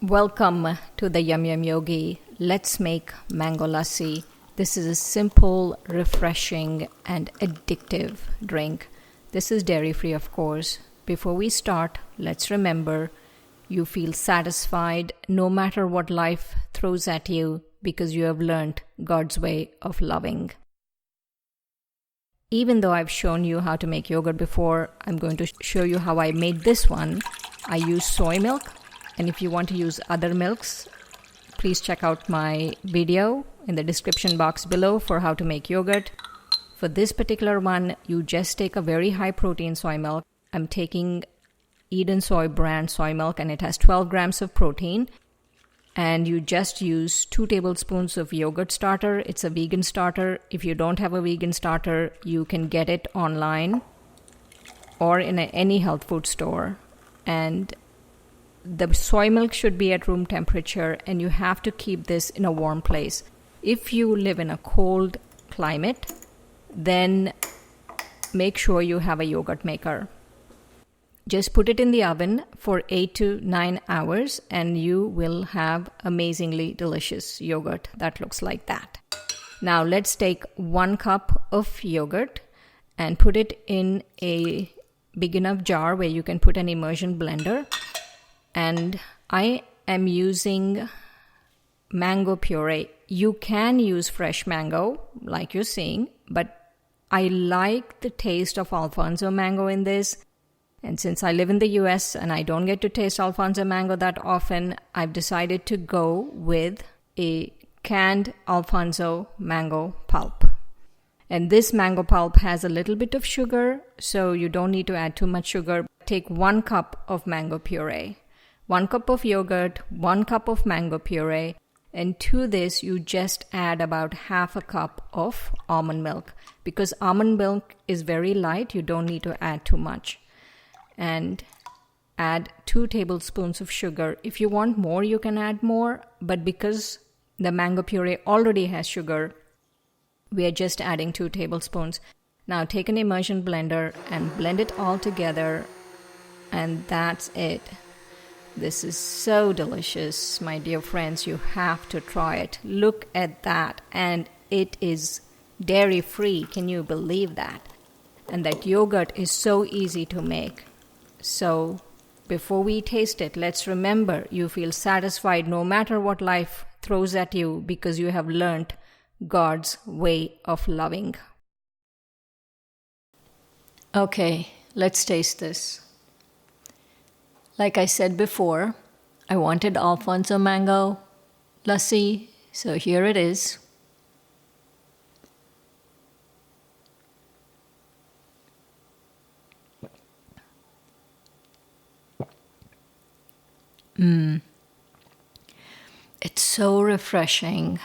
Welcome to the Yum Yum Yogi. Let's make Mango Lassi. This is a simple, refreshing, and addictive drink. This is dairy-free, of course. Before we start, let's remember you feel satisfied no matter what life throws at you because you have learned God's way of loving. Even though I've shown you how to make yogurt before, I'm going to show you how I made this one. I use soy milk. And if you want to use other milks, please check out my video in the description box below for how to make yogurt. For this particular one, you just take a very high protein soy milk. I'm taking Eden Soy brand soy milk and it has 12 grams of protein. And you just use 2 tablespoons of yogurt starter. It's a vegan starter. If you don't have a vegan starter, you can get it online or in any health food store. And the soy milk should be at room temperature and you have to keep this in a warm place. If you live in a cold climate, then make sure you have a yogurt maker. Just put it in the oven for 8 to 9 hours and you will have amazingly delicious yogurt that looks like that. Now let's take 1 cup of yogurt and put it in a big enough jar where you can put an immersion blender. And I am using mango puree. You can use fresh mango like you're seeing, but I like the taste of Alfonso mango in this. And since I live in the US and I don't get to taste Alfonso mango that often, I've decided to go with a canned Alfonso mango pulp. And this mango pulp has a little bit of sugar, so you don't need to add too much sugar. Take 1 cup of mango puree. 1 cup of yogurt, 1 cup of mango puree, and to this you just add about half a cup of almond milk. Because almond milk is very light, you don't need to add too much. And add 2 tablespoons of sugar. If you want more, you can add more, but because the mango puree already has sugar, we are just adding 2 tablespoons. Now take an immersion blender and blend it all together, and that's it. This is so delicious, my dear friends. You have to try it. Look at that. And it is dairy-free. Can you believe that? And that yogurt is so easy to make. So before we taste it, let's remember you feel satisfied no matter what life throws at you because you have learned God's way of loving. Okay, let's taste this. Like I said before, I wanted Alfonso mango lassi, so here it is. It's so refreshing.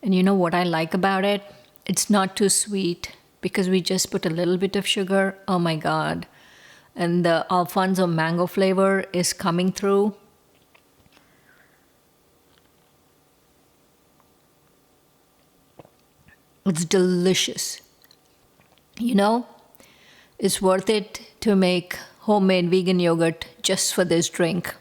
And you know what I like about it? It's not too sweet because we just put a little bit of sugar. Oh my God. And the Alfonso mango flavor is coming through. It's delicious. You know, it's worth it to make homemade vegan yogurt just for this drink.